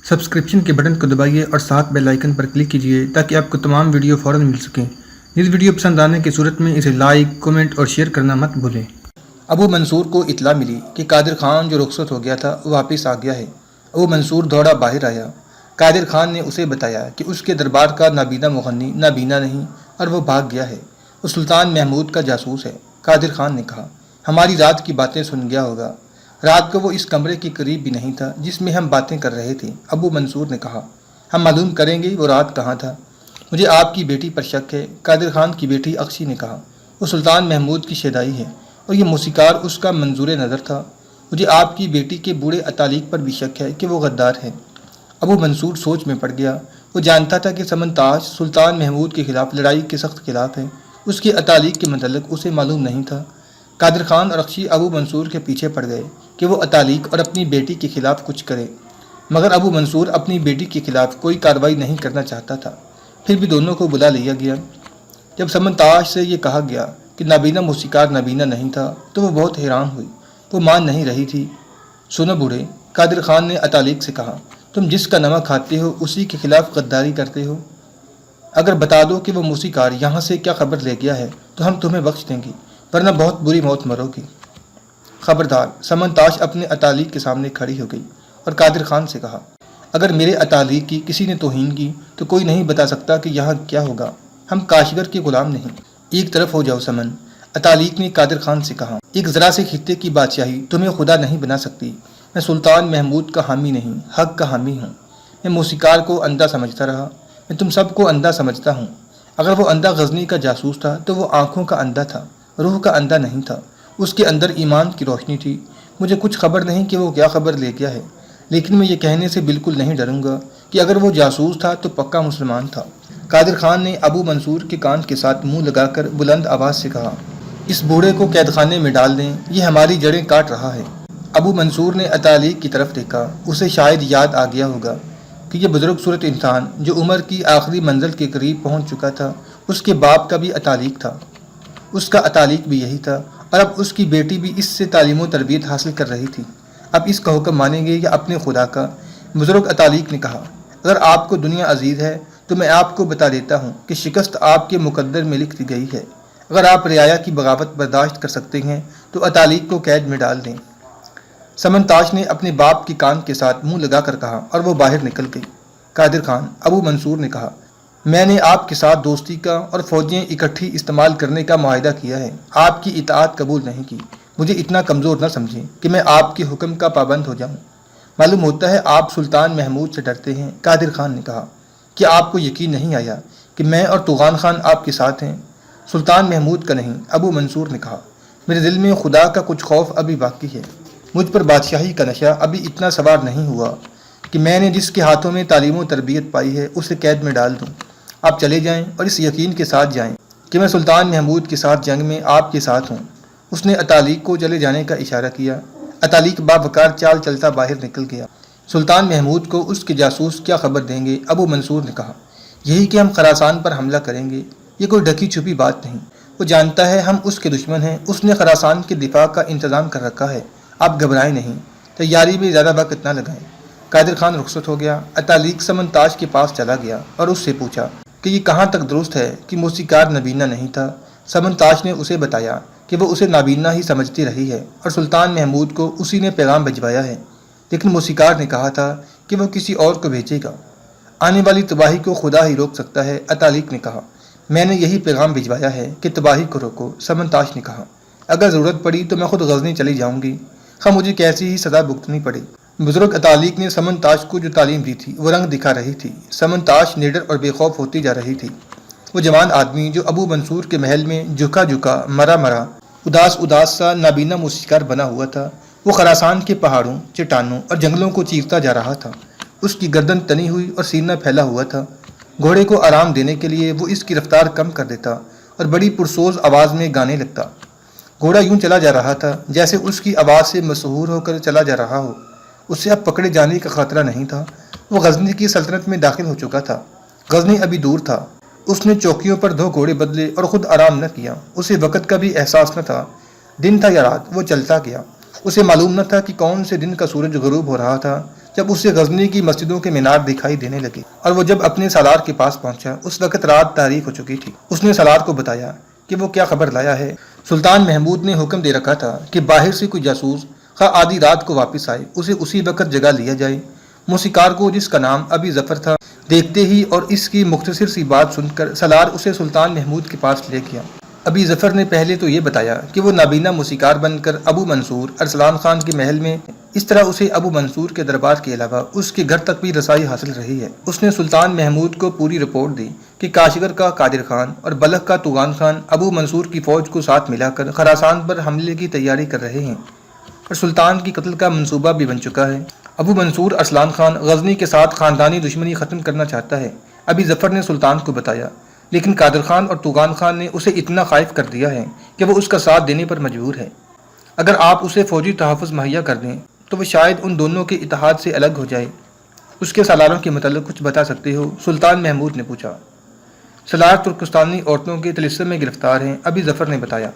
Subscription کے button کو دبائیے اور ساتھ بیل آئیکن پر کلک کیجیے تاکہ آپ کو تمام ویڈیو فوراً مل سکیں۔ اس ویڈیو پسند آنے کی صورت میں اسے لائک، کمنٹ اور شیئر کرنا مت بھولیں۔ ابو منصور کو اطلاع ملی کہ قادر خان جو رخصت ہو گیا تھا وہ واپس آ گیا ہے۔ ابو منصور دوڑا باہر آیا۔ قادر خان نے اسے بتایا کہ اس کے دربار کا نابینا مغنی نابینا نہیں اور وہ بھاگ گیا ہے۔ وہ سلطان محمود کا جاسوس ہے۔ قادر خان نے کہا، ہماری رات کی باتیں سن گیا ہوگا۔ رات کو وہ اس کمرے کے قریب بھی نہیں تھا جس میں ہم باتیں کر رہے تھے۔ ابو منصور نے کہا، ہم معلوم کریں گے وہ رات کہاں تھا۔ مجھے آپ کی بیٹی پر شک ہے۔ قادر خان کی بیٹی اکشی نے کہا، وہ سلطان محمود کی شیدائی ہے اور یہ موسیقار اس کا منظور نظر تھا۔ مجھے آپ کی بیٹی کے بوڑھے عطالیق پر بھی شک ہے کہ وہ غدار ہے۔ ابو منصور سوچ میں پڑ گیا۔ وہ جانتا تھا کہ سمنتاج سلطان محمود کے خلاف لڑائی کے سخت خلاف ہے۔ اس کے عطالیق کے متعلق اسے معلوم نہیں تھا۔ قادر خان اور اکشی ابو منصور کے پیچھے پڑ گئے کہ وہ عطالیق اور اپنی بیٹی کے خلاف کچھ کرے، مگر ابو منصور اپنی بیٹی کے خلاف کوئی کارروائی نہیں کرنا چاہتا تھا۔ پھر بھی دونوں کو بلا لیا گیا۔ جب سمنتاج سے یہ کہا گیا کہ نابینا موسیقار نابینا نہیں تھا تو وہ بہت حیران ہوئی۔ وہ مان نہیں رہی تھی۔ سنو بوڑھے، قادر خان نے عطالیق سے کہا، تم جس کا نمک کھاتے ہو اسی کے خلاف غداری کرتے ہو۔ اگر بتا دو کہ وہ موسیقار یہاں سے کیا خبر لے گیا ہے تو ہم تمہیں بخش دیں گے، ورنہ بہت بری موت مرو گی۔ خبردار۔ سمنتاج اپنے عطالیق کے سامنے کھڑی ہو گئی اور قادر خان سے کہا، اگر میرے عطالیق کی کسی نے توہین کی تو کوئی نہیں بتا سکتا کہ یہاں کیا ہوگا۔ ہم کاشگر کے غلام نہیں۔ ایک طرف ہو جاؤ سمن۔ عطالیق نے قادر خان سے کہا، ایک ذرا سے خطے کی بادشاہی تمہیں خدا نہیں بنا سکتی۔ میں سلطان محمود کا حامی نہیں، حق کا حامی ہوں۔ میں موسیقار کو اندھا سمجھتا رہا۔ میں تم سب کو اندھا سمجھتا ہوں۔ اگر وہ اندھا غزنی کا جاسوس تھا تو وہ آنکھوں کا اندھا تھا، روح کا اندھا نہیں تھا۔ اس کے اندر ایمان کی روشنی تھی۔ مجھے کچھ خبر نہیں کہ وہ کیا خبر لے گیا ہے، لیکن میں یہ کہنے سے بالکل نہیں ڈروں گا کہ اگر وہ جاسوس تھا تو پکا مسلمان تھا۔ قادر خان نے ابو منصور کے کان کے ساتھ منہ لگا کر بلند آواز سے کہا، اس بوڑھے کو قید خانے میں ڈال دیں، یہ ہماری جڑیں کاٹ رہا ہے۔ ابو منصور نے عطالیق کی طرف دیکھا۔ اسے شاید یاد آ گیا ہوگا کہ یہ بزرگ صورت انسان جو عمر کی آخری منزل کے قریب پہنچ چکا تھا، اس کے باپ کا بھی عطالیق تھا۔ اس کا عطالیق بھی یہی تھا اور اب اس کی بیٹی بھی اس سے تعلیم و تربیت حاصل کر رہی تھی۔ اب اس کا حکم مانیں گے یا اپنے خدا کا؟ بزرگ عطالیق نے کہا، اگر آپ کو دنیا عزیز ہے تو میں آپ کو بتا دیتا ہوں کہ شکست آپ کے مقدر میں لکھ دی گئی ہے۔ اگر آپ رعایا کی بغاوت برداشت کر سکتے ہیں تو عطالیق کو قید میں ڈال دیں۔ سمنتاج نے اپنے باپ کے کان کے ساتھ منہ لگا کر کہا اور وہ باہر نکل گئی۔ قادر خان، ابو منصور نے کہا، میں نے آپ کے ساتھ دوستی کا اور فوجیں اکٹھی استعمال کرنے کا معاہدہ کیا ہے، آپ کی اطاعت قبول نہیں کی۔ مجھے اتنا کمزور نہ سمجھیں کہ میں آپ کے حکم کا پابند ہو جاؤں۔ معلوم ہوتا ہے آپ سلطان محمود سے ڈرتے ہیں۔ قادر خان نے کہا، کیا آپ کو یقین نہیں آیا کہ میں اور توغان خان آپ کے ساتھ ہیں؟ سلطان محمود کا نہیں۔ ابو منصور نے کہا، میرے دل میں خدا کا کچھ خوف ابھی باقی ہے۔ مجھ پر بادشاہی کا نشہ ابھی اتنا سوار نہیں ہوا کہ میں نے جس کے ہاتھوں میں تعلیم و تربیت پائی ہے اسے قید میں ڈال دوں۔ آپ چلے جائیں اور اس یقین کے ساتھ جائیں کہ میں سلطان محمود کے ساتھ جنگ میں آپ کے ساتھ ہوں۔ اس نے عطالیق کو چلے جانے کا اشارہ کیا۔ عطالیق باوقار چال چلتا باہر نکل گیا۔ سلطان محمود کو اس کے جاسوس کیا خبر دیں گے؟ ابو منصور نے کہا، یہی کہ ہم خراسان پر حملہ کریں گے۔ یہ کوئی ڈھکی چھپی بات نہیں۔ وہ جانتا ہے ہم اس کے دشمن ہیں۔ اس نے خراسان کے دفاع کا انتظام کر رکھا ہے۔ آپ گھبرائیں نہیں، تیاری میں زیادہ وقت نہ لگائیں۔ قادر خان رخصت ہو گیا۔ عطالیق سمنتاج کے پاس چلا گیا اور اس سے پوچھا کہ یہ کہاں تک درست ہے کہ موسیقار نابینا نہیں تھا۔ سمنتاج نے اسے بتایا کہ وہ اسے نابینا ہی سمجھتی رہی ہے اور سلطان محمود کو اسی نے پیغام بھجوایا ہے، لیکن موسیقار نے کہا تھا کہ وہ کسی اور کو بھیجے گا۔ آنے والی تباہی کو خدا ہی روک سکتا ہے۔ عطالیق نے کہا، میں نے یہی پیغام بھجوایا ہے کہ تباہی کو روکو۔ سمنتاج نے کہا، اگر ضرورت پڑی تو میں خود غزنی چلی جاؤں گی، خواہ مجھے کیسی ہی سزا بھگتنی پڑے۔ بزرگ عطالیق نے سمنتاج کو جو تعلیم دی تھی وہ رنگ دکھا رہی تھی۔ سمنتاج نڈر اور بے خوف ہوتی جا رہی تھی۔ وہ جوان آدمی جو ابو منصور کے محل میں جھکا جھکا، مرا مرا، اداس اداس سا نابینا موسیقار بنا ہوا تھا، وہ خراسان کے پہاڑوں، چٹانوں اور جنگلوں کو چیرتا جا رہا تھا۔ اس کی گردن تنی ہوئی اور سینہ پھیلا ہوا تھا۔ گھوڑے کو آرام دینے کے لیے وہ اس کی رفتار کم کر دیتا اور بڑی پرسوز آواز میں گانے لگتا۔ گھوڑا یوں چلا جا رہا تھا جیسے اس کی آواز سے مسحور ہو کر چلا جا رہا ہو۔ اسے اب پکڑے جانے کا خطرہ نہیں تھا۔ وہ غزنی کی سلطنت میں داخل ہو چکا تھا۔ غزنی ابھی دور تھا۔ اس نے چوکیوں پر 2 گھوڑے بدلے اور خود آرام نہ کیا۔ اسے وقت کا بھی احساس نہ تھا، دن تھا یا رات، وہ چلتا گیا۔ اسے معلوم نہ تھا کہ کون سے دن کا سورج غروب ہو رہا تھا جب اسے غزنی کی مسجدوں کے مینار دکھائی دینے لگے اور وہ جب اپنے سالار کے پاس پہنچا اس وقت رات تاریک ہو چکی تھی۔ اس نے سالار کو بتایا کہ وہ کیا خبر لایا ہے۔ سلطان محمود نے حکم دے رکھا تھا کہ باہر سے کوئی جاسوس خواہ آدھی رات کو واپس آئے اسے اسی وقت جگہ لیا جائے۔ موسیقار کو، جس کا نام ابی ظفر تھا، دیکھتے ہی اور اس کی مختصر سی بات سن کر سالار اسے سلطان محمود کے پاس لے گیا۔ ابی ظفر نے پہلے تو یہ بتایا کہ وہ نابینا موسیقار بن کر ابو منصور ارسلان خان کے محل میں، اس طرح اسے ابو منصور کے دربار کے علاوہ اس کے گھر تک بھی رسائی حاصل رہی ہے۔ اس نے سلطان محمود کو پوری رپورٹ دی کہ کاشغر کا قادر خان اور بلخ کا توغان خان ابو منصور کی فوج کو ساتھ ملا کر خراسان پر حملے کی تیاری کر رہے ہیں اور سلطان کی قتل کا منصوبہ بھی بن چکا ہے۔ ابو منصور ارسلان خان غزنی کے ساتھ خاندانی دشمنی ختم کرنا چاہتا ہے، ابی ظفر نے سلطان کو بتایا، لیکن قادر خان اور توغان خان نے اسے اتنا خائف کر دیا ہے کہ وہ اس کا ساتھ دینے پر مجبور ہے۔ اگر آپ اسے فوجی تحفظ مہیا کر دیں تو وہ شاید ان دونوں کے اتحاد سے الگ ہو جائے۔ اس کے سالاروں کے متعلق کچھ بتا سکتے ہو؟ سلطان محمود نے پوچھا۔ سالار ترکستانی عورتوں کے طلسم میں گرفتار ہیں، ابی ظفر نے بتایا۔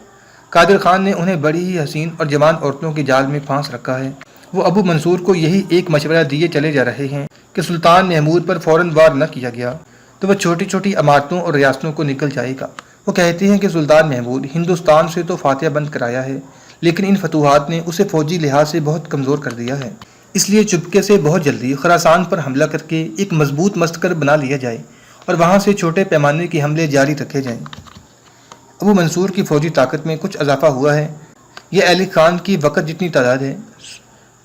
قادر خان نے انہیں بڑی ہی حسین اور جوان عورتوں کے جال میں پھانس رکھا ہے۔ وہ ابو منصور کو یہی ایک مشورہ دیے چلے جا رہے ہیں کہ سلطان محمود پر فوراً وار نہ کیا گیا تو وہ چھوٹی چھوٹی عمارتوں اور ریاستوں کو نکل جائے گا۔ وہ کہتے ہیں کہ سلطان محمود ہندوستان سے تو فاتحہ بند کرایا ہے، لیکن ان فتوحات نے اسے فوجی لحاظ سے بہت کمزور کر دیا ہے، اس لیے چپکے سے بہت جلدی خراسان پر حملہ کر کے ایک مضبوط مستقر بنا لیا جائے اور وہاں سے چھوٹے پیمانے کے حملے جاری رکھے جائیں۔ ابو منصور کی فوجی طاقت میں کچھ اضافہ ہوا ہے، یہ علی خان کی وقت جتنی تعداد ہے۔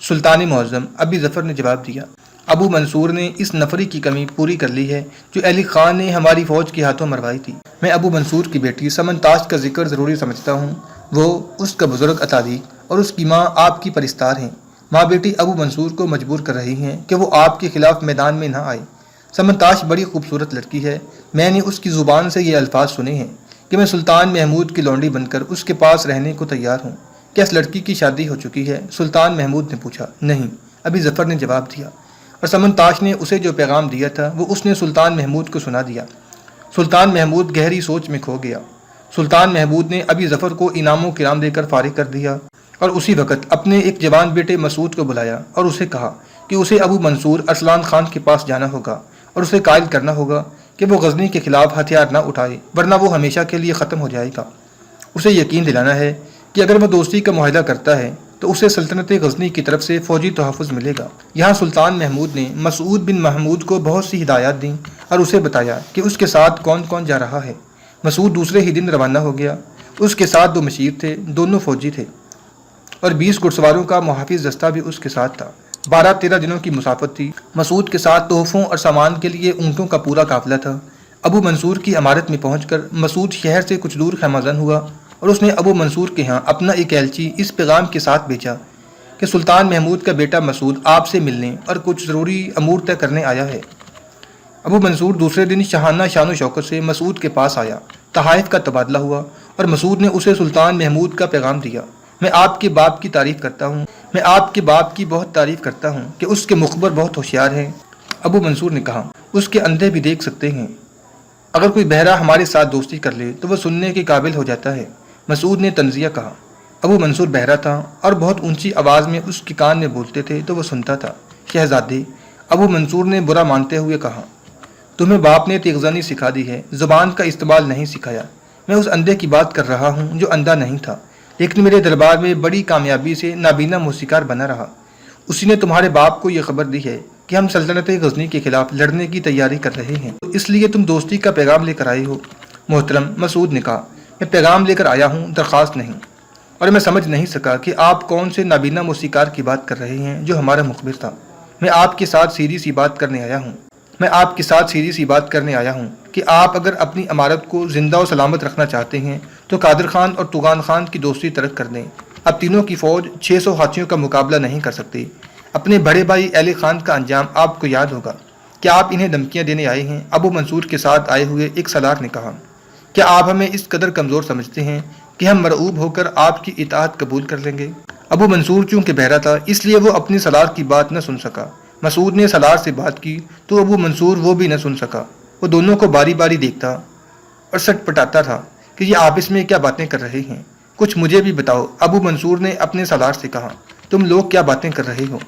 سلطان معظم، ابی ظفر نے جواب دیا، ابو منصور نے اس نفری کی کمی پوری کر لی ہے جو علی خان نے ہماری فوج کے ہاتھوں مروائی تھی۔ میں ابو منصور کی بیٹی سمنتاش کا ذکر ضروری سمجھتا ہوں، وہ، اس کا بزرگ اتالیق اور اس کی ماں آپ کی پرستار ہیں۔ ماں بیٹی ابو منصور کو مجبور کر رہی ہیں کہ وہ آپ کے خلاف میدان میں نہ آئے۔ سمنتاش بڑی خوبصورت لڑکی ہے، میں نے اس کی زبان سے یہ الفاظ سنے ہیں کہ میں سلطان محمود کی لونڈی بن کر اس کے پاس رہنے کو تیار ہوں۔ کیا اس لڑکی کی شادی ہو چکی ہے؟ سلطان محمود نے پوچھا۔ نہیں، ابی ظفر نے جواب دیا، اور سمنتاش نے اسے جو پیغام دیا تھا وہ اس نے سلطان محمود کو سنا دیا۔ سلطان محمود گہری سوچ میں کھو گیا۔ سلطان محمود نے ابی ظفر کو انعام و کرام دے کر فارغ کر دیا اور اسی وقت اپنے ایک جوان بیٹے مسعود کو بلایا اور اسے کہا کہ اسے ابو منصور ارسلان خان کے پاس جانا ہوگا اور اسے قائل کرنا ہوگا کہ وہ غزنی کے خلاف ہتھیار نہ اٹھائے ورنہ وہ ہمیشہ کے لیے ختم ہو جائے گا۔ اسے یقین دلانا ہے کہ اگر وہ دوستی کا معاہدہ کرتا ہے تو اسے سلطنت غزنی کی طرف سے فوجی تحفظ ملے گا۔ یہاں سلطان محمود نے مسعود بن محمود کو بہت سی ہدایات دیں اور اسے بتایا کہ اس کے ساتھ کون کون جا رہا ہے۔ مسعود دوسرے ہی دن روانہ ہو گیا۔ اس کے ساتھ 2 مشیر تھے، دونوں فوجی تھے، اور 20 گھڑسواروں کا محافظ دستہ بھی اس کے ساتھ تھا۔ 12-13 دنوں کی مسافت تھی۔ مسعود کے ساتھ تحفوں اور سامان کے لیے اونٹوں کا پورا قافلہ تھا۔ ابو منصور کی عمارت میں پہنچ کر مسعود شہر سے کچھ دور خیمہ زن ہوا اور اس نے ابو منصور کے ہاں اپنا ایک ایلچی اس پیغام کے ساتھ بھیجا کہ سلطان محمود کا بیٹا مسعود آپ سے ملنے اور کچھ ضروری امور طے کرنے آیا ہے۔ ابو منصور دوسرے دن شاہانہ شان و شوکت سے مسعود کے پاس آیا، تحائف کا تبادلہ ہوا اور مسعود نے اسے سلطان محمود کا پیغام دیا۔ میں آپ کے باپ کی تعریف کرتا ہوں، میں آپ کے باپ کی بہت تعریف کرتا ہوں کہ اس کے مخبر بہت ہوشیار ہیں۔ ابو منصور نے کہا، اس کے اندھے بھی دیکھ سکتے ہیں، اگر کوئی بہرا ہمارے ساتھ دوستی کر لے تو وہ سننے کے قابل ہو جاتا ہے۔ مسعود نے تنزیہ کہا، ابو منصور بہرا تھا اور بہت اونچی آواز میں اس کے کان میں بولتے تھے تو وہ سنتا تھا۔ شہزادے، ابو منصور نے برا مانتے ہوئے کہا، تمہیں باپ نے تیغزانی سکھا دی ہے، زبان کا استعمال نہیں سکھایا۔ میں اس اندھے کی بات کر رہا ہوں جو اندھا نہیں تھا لیکن میرے دربار میں بڑی کامیابی سے نابینا موسیقار بنا رہا۔ اسی نے تمہارے باپ کو یہ خبر دی ہے کہ ہم سلطنت غزنی کے خلاف لڑنے کی تیاری کر رہے ہیں، اس لیے تم دوستی کا پیغام لے کر آئے ہو۔ محترم، مسعود نے کہا، میں پیغام لے کر آیا ہوں، درخواست نہیں، اور میں سمجھ نہیں سکا کہ آپ کون سے نابینا موسیقار کی بات کر رہے ہیں جو ہمارا مخبر تھا۔ میں آپ کے ساتھ سیدھی سی بات کرنے آیا ہوں کہ آپ اگر اپنی عمارت کو زندہ و سلامت رکھنا چاہتے ہیں تو قادر خان اور توغان خان کی دوستی ترک کر دیں۔ اب تینوں کی فوج 600 ہاتھیوں کا مقابلہ نہیں کر سکتی۔ اپنے بڑے بھائی علی خان کا انجام آپ کو یاد ہوگا۔ کیا آپ انہیں دھمکیاں دینے آئے ہیں؟ ابو منصور کے ساتھ آئے ہوئے ایک سالار نے کہا، کیا آپ ہمیں اس قدر کمزور سمجھتے ہیں کہ ہم مرعوب ہو کر آپ کی اطاعت قبول کر لیں گے؟ ابو منصور چونکہ بہرا تھا اس لیے وہ اپنی سالار کی بات نہ سن سکا۔ مسعود نے سالار سے بات کی تو ابو منصور وہ بھی نہ سن سکا۔ وہ دونوں کو باری باری دیکھتا اور سٹ پٹاتا تھا کہ یہ آپس میں کیا باتیں کر رہے ہیں۔ کچھ مجھے بھی بتاؤ، ابو منصور نے اپنے سالار سے کہا، تم لوگ کیا باتیں کر رہے ہو؟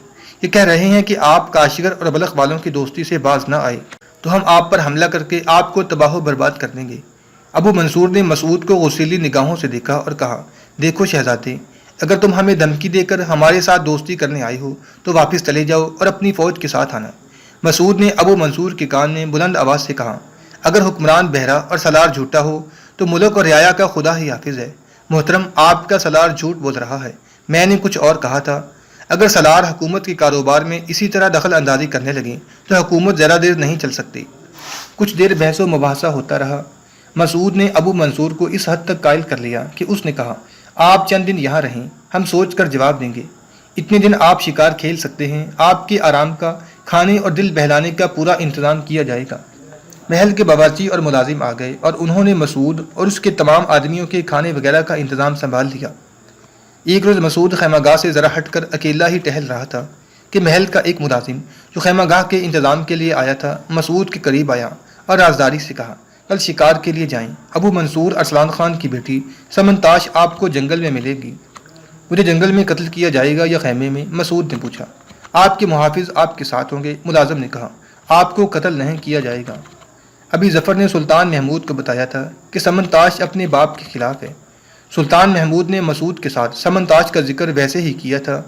یہ کہہ رہے ہیں کہ آپ کاشغر اور بلخ والوں کی دوستی سے باز نہ آئے تو ہم آپ پر حملہ کر کے آپ کو تباہ و برباد کر دیں گے۔ ابو منصور نے مسعود کو غصیلی نگاہوں سے دیکھا اور کہا، دیکھو شہزادے، اگر تم ہمیں دھمکی دے کر ہمارے ساتھ دوستی کرنے آئے ہو تو واپس چلے جاؤ اور اپنی فوج کے ساتھ آنا۔ مسعود نے ابو منصور کے کان میں بلند آواز سے کہا، اگر حکمران بہرا اور سالار جھوٹا ہو تو ملک اور رعایا کا خدا ہی حافظ ہے۔ محترم، آپ کا سالار جھوٹ بول رہا ہے، میں نے کچھ اور کہا تھا۔ اگر سالار حکومت کے کاروبار میں اسی طرح دخل اندازی کرنے لگیں تو حکومت زیادہ دیر نہیں چل سکتی۔ کچھ دیر بحث و مباحثہ ہوتا رہا۔ مسعود نے ابو منصور کو اس حد تک قائل کر لیا کہ اس نے کہا، آپ چند دن یہاں رہیں، ہم سوچ کر جواب دیں گے۔ اتنے دن آپ شکار کھیل سکتے ہیں، آپ کے آرام کا، کھانے اور دل بہلانے کا پورا انتظام کیا جائے گا۔ محل کے باورچی اور ملازم آ گئے اور انہوں نے مسعود اور اس کے تمام آدمیوں کے کھانے وغیرہ کا انتظام سنبھال لیا۔ ایک روز مسعود خیمہ گاہ سے ذرا ہٹ کر اکیلا ہی ٹہل رہا تھا کہ محل کا ایک ملازم جو خیمہ گاہ کے انتظام کے لیے آیا تھا مسعود کے قریب آیا اور رازداری سے کہا، کل شکار کے لیے جائیں، ابو منصور ارسلان خان کی بیٹی سمنتاش آپ کو جنگل میں ملے گی۔ مجھے جنگل میں قتل کیا جائے گا یا خیمے میں؟ مسعود نے پوچھا۔ آپ کے محافظ آپ کے ساتھ ہوں گے، ملازم نے کہا، آپ کو قتل نہیں کیا جائے گا۔ ابھی ظفر نے سلطان محمود کو بتایا تھا کہ سمنتاش اپنے باپ کے خلاف ہے۔ سلطان محمود نے مسعود کے ساتھ سمنتاش کا ذکر ویسے ہی کیا تھا۔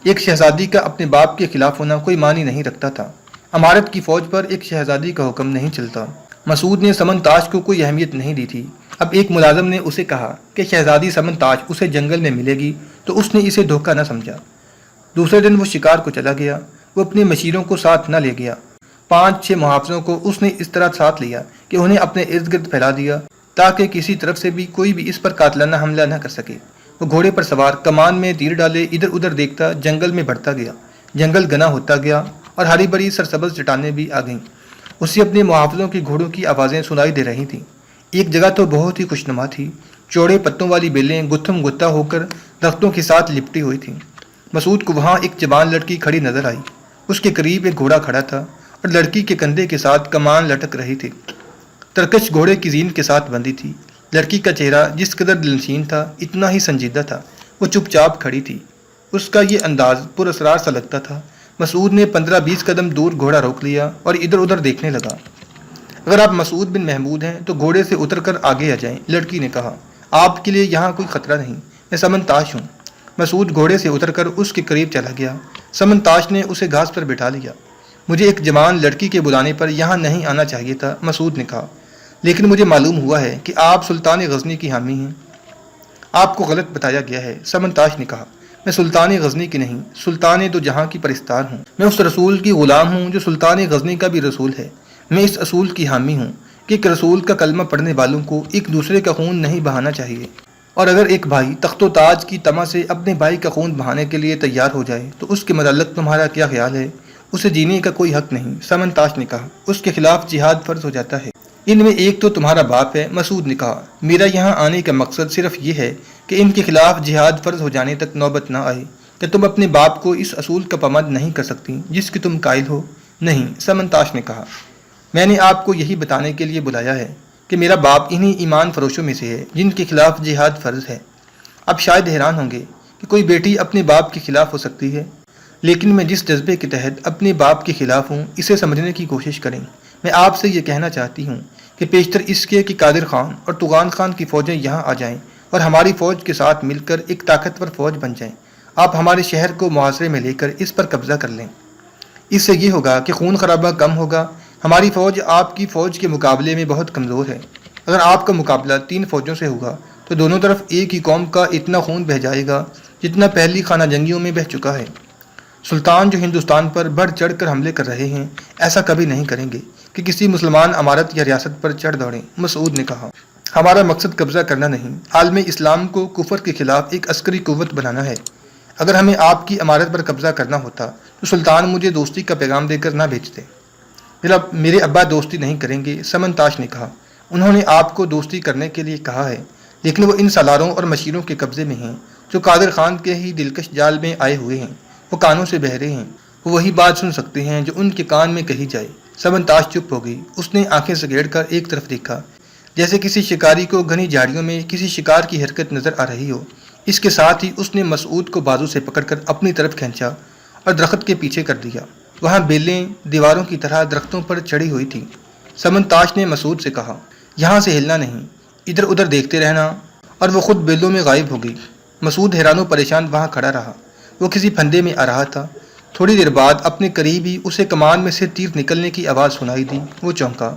ایک شہزادی کا اپنے باپ کے خلاف ہونا کوئی معنی نہیں رکھتا تھا۔ امارت کی فوج پر ایک شہزادی کا حکم نہیں چلتا۔ مسعود نے سمنتاش کو کوئی اہمیت نہیں دی تھی۔ اب ایک ملازم نے اسے کہا کہ شہزادی سمنتاش اسے جنگل میں ملے گی تو اس نے اسے دھوکہ نہ سمجھا۔ دوسرے دن وہ شکار کو چلا گیا۔ وہ اپنے مشیروں کو ساتھ نہ لے گیا۔ 5-6 محافظوں کو اس نے اس طرح ساتھ لیا کہ انہیں اپنے ارد گرد پھیلا دیا تاکہ کسی طرف سے بھی کوئی بھی اس پر قاتلانہ حملہ نہ کر سکے۔ وہ گھوڑے پر سوار کمان میں تیر ڈالے ادھر ادھر دیکھتا جنگل میں بڑھتا گیا۔ جنگل گھنا ہوتا گیا اور ہری بھری سرسبز چٹانیں بھی آ گئیں۔ اسے اپنے محافظوں کے گھوڑوں کی آوازیں سنائی دے رہی تھیں۔ ایک جگہ تو بہت ہی خوشنما تھی۔ چوڑے پتوں والی بیلیں گتھم گتھا ہو کر درختوں کے ساتھ لپٹی ہوئی تھیں۔ مسعود کو وہاں ایک جوان لڑکی کھڑی نظر آئی۔ اس کے قریب ایک گھوڑا کھڑا تھا اور لڑکی کے کندھے کے ساتھ کمان لٹک رہی تھی۔ ترکش گھوڑے کی زین کے ساتھ بندھی تھی۔ لڑکی کا چہرہ جس قدر دلنشین تھا اتنا ہی سنجیدہ تھا۔ وہ چپ چاپ کھڑی تھی۔ اس کا یہ انداز پر اسرار سا لگتا تھا۔ مسعود نے 15-20 قدم دور گھوڑا روک لیا اور ادھر ادھر دیکھنے لگا۔ اگر آپ مسعود بن محمود ہیں تو گھوڑے سے اتر کر آگے آ جائیں، لڑکی نے کہا۔ آپ کے لیے یہاں کوئی خطرہ نہیں، میں سمنتاش ہوں۔ مسعود گھوڑے سے اتر کر اس کے قریب چلا گیا۔ سمنتاش نے اسے گھاس پر بٹھا لیا۔ مجھے ایک جوان لڑکی کے بلانے پر یہاں نہیں آنا چاہیے تھا، مسعود نے کہا، لیکن مجھے معلوم ہوا ہے کہ آپ سلطان غزنی کی حامی ہیں۔ آپ کو غلط بتایا گیا ہے، سمنتاش نے کہا۔ میں سلطان غزنی کی نہیں، سلطان دو جہاں کی پرستار ہوں۔ میں اس رسول کی غلام ہوں جو سلطان غزنی کا بھی رسول ہے۔ میں اس اصول کی حامی ہوں کہ ایک رسول کا کلمہ پڑھنے والوں کو ایک دوسرے کا خون نہیں بہانا چاہیے، اور اگر ایک بھائی تخت و تاج کی طمع سے اپنے بھائی کا خون بہانے کے لیے تیار ہو جائے تو اس کے متعلق تمہارا کیا خیال ہے؟ اسے جینے کا کوئی حق نہیں، سمنتاش نے کہا۔ اس کے خلاف جہاد فرض ہو جاتا ہے۔ ان میں ایک تو تمہارا باپ ہے، مسعود نے کہا۔ میرا یہاں آنے کا مقصد صرف یہ ہے کہ ان کے خلاف جہاد فرض ہو جانے تک نوبت نہ آئے۔ کہ تم اپنے باپ کو اس اصول کا پابند نہیں کر سکتی جس کی تم قائل ہو؟ نہیں، سمنتاش نے کہا۔ میں نے آپ کو یہی بتانے کے لیے بلایا ہے کہ میرا باپ انہی ایمان فروشوں میں سے ہے جن کے خلاف جہاد فرض ہے۔ اب شاید حیران ہوں گے کہ کوئی بیٹی اپنے باپ کے خلاف ہو سکتی ہے، لیکن میں جس جذبے کے تحت اپنے باپ کے خلاف ہوں اسے سمجھنے کی کوشش کریں۔ میں آپ سے یہ کہنا چاہتی ہوں کہ پیشتر اس کے کہ قادر خان اور توغان خان کی فوجیں یہاں آ جائیں اور ہماری فوج کے ساتھ مل کر ایک طاقتور فوج بن جائیں۔ آپ ہمارے شہر کو محاصرے میں لے کر اس پر قبضہ کر لیں۔ اس سے یہ ہوگا کہ خون خرابہ کم ہوگا۔ ہماری فوج آپ کی فوج کے مقابلے میں بہت کمزور ہے۔ اگر آپ کا مقابلہ 3 فوجوں سے ہوگا تو دونوں طرف ایک ہی قوم کا اتنا خون بہہ جائے گا جتنا پہلی خانہ جنگیوں میں بہہ چکا ہے۔ سلطان جو ہندوستان پر بڑھ چڑھ کر حملے کر رہے ہیں ایسا کبھی نہیں کریں گے کہ کسی مسلمان امارت یا ریاست پر چڑھ دوڑیں، مسعود نے کہا۔ ہمارا مقصد قبضہ کرنا نہیں، عالم اسلام کو کفر کے خلاف ایک عسکری قوت بنانا ہے۔ اگر ہمیں آپ کی امارت پر قبضہ کرنا ہوتا تو سلطان مجھے دوستی کا پیغام دے کر نہ بھیجتے۔ میرے ابا دوستی نہیں کریں گے، سمنتاش نے کہا۔ انہوں نے آپ کو دوستی کرنے کے لیے کہا ہے، لیکن وہ ان سالاروں اور مشیروں کے قبضے میں ہیں جو قادر خان کے ہی دلکش جال میں آئے ہوئے ہیں۔ وہ کانوں سے بہرے ہیں، وہ وہی بات سن سکتے ہیں جو ان کے کان میں کہی جائے۔ سمنتاش چپ ہو گئی۔ اس نے آنکھیں سگیڑ کر ایک طرف دیکھا، جیسے کسی شکاری کو گھنی جھاڑیوں میں کسی شکار کی حرکت نظر آ رہی ہو۔ اس کے ساتھ ہی اس نے مسعود کو بازو سے پکڑ کر اپنی طرف کھینچا اور درخت کے پیچھے کر دیا۔ وہاں بیلیں دیواروں کی طرح درختوں پر چڑھی ہوئی تھیں۔ سمن تاش نے مسعود سے کہا، یہاں سے ہلنا نہیں، ادھر ادھر دیکھتے رہنا، اور وہ خود بیلوں میں غائب ہو گئی۔ مسعود حیران و پریشان وہاں کھڑا رہا۔ وہ کسی پھندے میں آ رہا تھا۔ تھوڑی دیر بعد اپنے قریب ہی اسے کمان میں سے تیر نکلنے کی آواز سنائی دی۔ وہ چونکا۔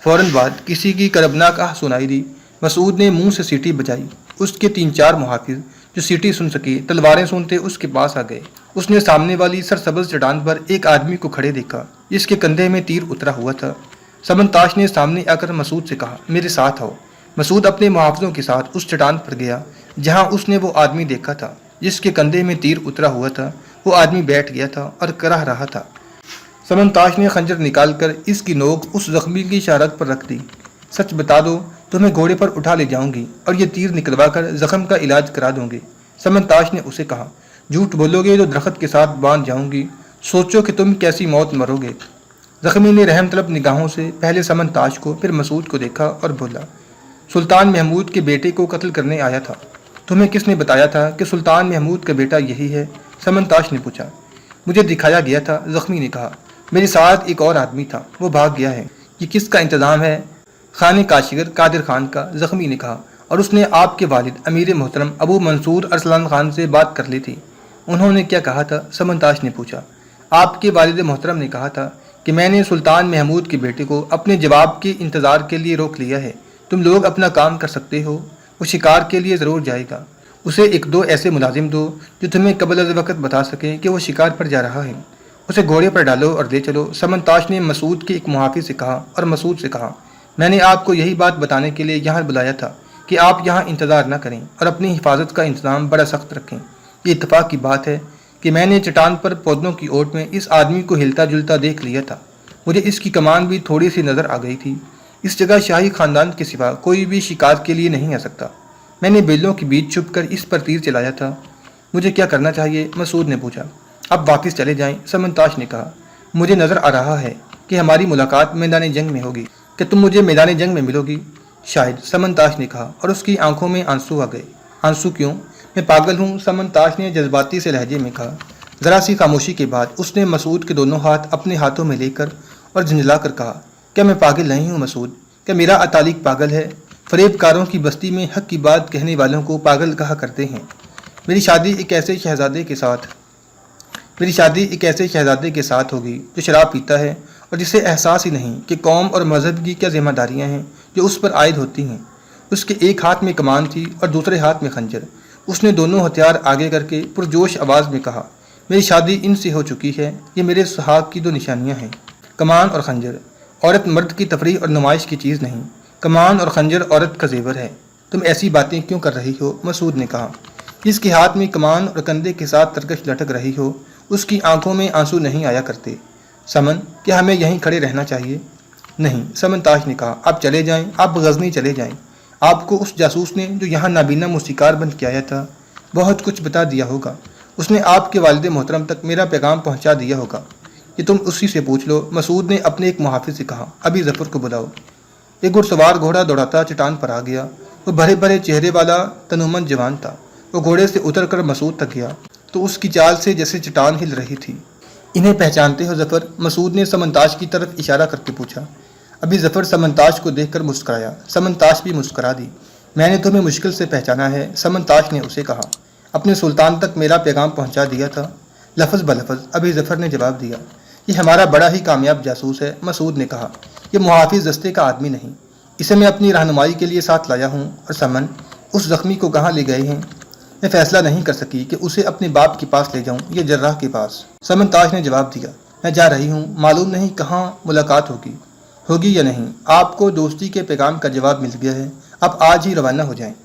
فوراً بعد کسی کی کربناک آہ سنائی دی۔ مسعود نے منہ سے سیٹی بجائی۔ اس کے 3-4 محافظ جو سیٹی سن سکے تلواریں سونتے اس کے پاس آ گئے۔ اس نے سامنے والی سرسبز چٹان پر ایک آدمی کو کھڑے دیکھا جس کے کندھے میں تیر اترا ہوا تھا۔ سمن تاش نے سامنے آ کر مسعود سے کہا، میرے ساتھ آؤ۔ مسعود اپنے محافظوں کے ساتھ اس چٹان پر گیا جہاں اس نے وہ آدمی دیکھا تھا جس کے کندھے میں تیر اترا ہوا تھا۔ وہ آدمی بیٹھ گیا تھا اور کراہ رہا تھا۔ سمن تاش نے خنجر نکال کر اس کی نوک اس زخمی کی شہرت پر رکھ دی۔ سچ بتا دو، تمہیں گھوڑے پر اٹھا لے جاؤں گی اور یہ تیر نکلوا کر زخم کا علاج کرا دوں گی۔ سمن تاش نے اسے کہا، جھوٹ بولو گے تو درخت کے ساتھ باندھ جاؤں گی، سوچو کہ تم کیسی موت مرو گے۔ زخمی نے رحم طلب نگاہوں سے پہلے سمن تاش کو پھر مسعود کو دیکھا اور بولا، سلطان محمود کے بیٹے کو قتل کرنے آیا تھا۔ تمہیں کس نے بتایا تھا کہ سلطان محمود کا بیٹا یہی ہے؟ سمن تاش نے پوچھا۔ مجھے دکھایا گیا تھا، زخمی نے کہا۔ میرے ساتھ ایک اور آدمی تھا، وہ بھاگ گیا ہے۔ یہ کس کا انتظام ہے؟ خان کاشگر قادر خان کا، زخمی نے کہا، اور اس نے آپ کے والد امیر محترم ابو منصور ارسلان خان سے بات کر لی تھی۔ انہوں نے کیا کہا تھا؟ سمن تاش نے پوچھا۔ آپ کے والد محترم نے کہا تھا کہ میں نے سلطان محمود کے بیٹے کو اپنے جواب کے انتظار کے لیے روک لیا ہے، تم لوگ اپنا کام کر سکتے ہو، وہ شکار کے لیے ضرور جائے گا۔ اسے 1-2 ایسے ملازم دو جو تمہیں قبل از وقت بتا سکیں کہ وہ شکار پر جا رہا ہے۔ اسے گھوڑے پر ڈالو اور دے چلو۔ سمن تاش نے مسعود کے ایک محافظ سے کہا اور مسعود سے کہا، میں نے آپ کو یہی بات بتانے کے لیے یہاں بلایا تھا کہ آپ یہاں انتظار نہ کریں اور اپنی حفاظت کا انتظام بڑا سخت رکھیں۔ یہ اتفاق کی بات ہے کہ میں نے چٹان پر پودوں کی اوٹ میں اس آدمی کو ہلتا جلتا دیکھ لیا تھا۔ مجھے اس کی کمان بھی تھوڑی سی نظر آ گئی تھی۔ اس جگہ شاہی خاندان کے سوا کوئی بھی شکار کے لیے نہیں آ سکتا۔ میں نے بیلوں کے بیچ چھپ کر اس پر تیر چلایا تھا۔ مجھے کیا کرنا چاہیے؟ مسعود نے پوچھا۔ اب واپس چلے جائیں، سمن تاش نے کہا۔ مجھے نظر آ رہا ہے کہ ہماری ملاقات میدان جنگ میں ہوگی، کہ تم مجھے میدان جنگ میں ملو گی۔ شاید، سمن تاش نے کہا، اور اس کی آنکھوں میں آنسو آ گئے۔ آنسو کیوں؟ میں پاگل ہوں، سمن تاش نے جذباتی سے لہجے میں کہا۔ ذرا سی خاموشی کے بعد اس نے مسعود کے دونوں ہاتھ اپنے ہاتھوں میں لے کر اور جھنجلا کر کہا، کیا میں پاگل نہیں ہوں مسعود؟ کیا میرا اتالق پاگل ہے؟ فریب کاروں کی بستی میں حق کی بات کہنے والوں کو پاگل کہا کرتے ہیں۔ میری شادی ایک ایسے شہزادے کے ساتھ ہوگی جو شراب پیتا ہے اور جسے احساس ہی نہیں کہ قوم اور مذہب کی کیا ذمہ داریاں ہیں جو اس پر عائد ہوتی ہیں۔ اس کے ایک ہاتھ میں کمان تھی اور دوسرے ہاتھ میں خنجر۔ اس نے دونوں ہتھیار آگے کر کے پرجوش آواز میں کہا، میری شادی ان سے ہو چکی ہے، یہ میرے سہاگ کی 2 نشانیاں ہیں، کمان اور خنجر۔ عورت مرد کی تفریح اور نمائش کی چیز نہیں، کمان اور خنجر عورت کا زیور ہے۔ تم ایسی باتیں کیوں کر رہی ہو؟ مسعود نے کہا۔ جس کے ہاتھ میں کمان اور کندھے کے ساتھ ترکش لٹک رہی ہو، اس کی آنکھوں میں آنسو نہیں آیا کرتے۔ سمن، کیا ہمیں یہیں کھڑے رہنا چاہیے؟ نہیں، سمن تاش نے کہا، آپ چلے جائیں، آپ غزنی چلے جائیں۔ آپ کو اس جاسوس نے جو یہاں نابینا موسیقار بن کے آیا تھا بہت کچھ بتا دیا ہوگا۔ اس نے آپ کے والد محترم تک میرا پیغام پہنچا دیا ہوگا۔ یہ تم اسی سے پوچھ لو۔ مسعود نے اپنے ایک محافظ سے کہا، ابھی ظفر کو بلاؤ۔ ایک گھڑ سوار گھوڑا دوڑاتا چٹان پر آ گیا۔ وہ بھرے بھرے چہرے والا تنومند جوان تھا۔ وہ گھوڑے سے اتر کر مسعود تک گیا تو اس کی چال سے جیسے چٹان ہل رہی تھی۔ انہیں پہچانتے ہو ظفر؟ مسعود نے سمن تاش کی طرف اشارہ کر کے پوچھا۔ ابھی ظفر سمن تاش کو دیکھ کر مسکرایا۔ سمن تاش بھی مسکرا دی۔ میں نے تمہیں مشکل سے پہچانا ہے، سمن تاش نے اسے کہا۔ اپنے سلطان تک میرا پیغام پہنچا دیا تھا؟ لفظ بلفظ ابھی ظفر نے جواب دیا۔ یہ ہمارا بڑا ہی کامیاب جاسوس ہے، مسعود نے کہا۔ یہ محافظ دستے کا آدمی نہیں، اسے میں اپنی رہنمائی کے لیے ساتھ لایا ہوں۔ اور سمن، اس زخمی کو کہاں لے گئے ہیں؟ میں فیصلہ نہیں کر سکی کہ اسے اپنے باپ کے پاس لے جاؤں یا جراح کے پاس۔ سمن تاش نے جواب دیا، میں جا رہی ہوں، معلوم نہیں کہاں ملاقات ہوگی یا نہیں۔ آپ کو دوستی کے پیغام کا جواب مل گیا ہے، آپ آج ہی روانہ ہو جائیں۔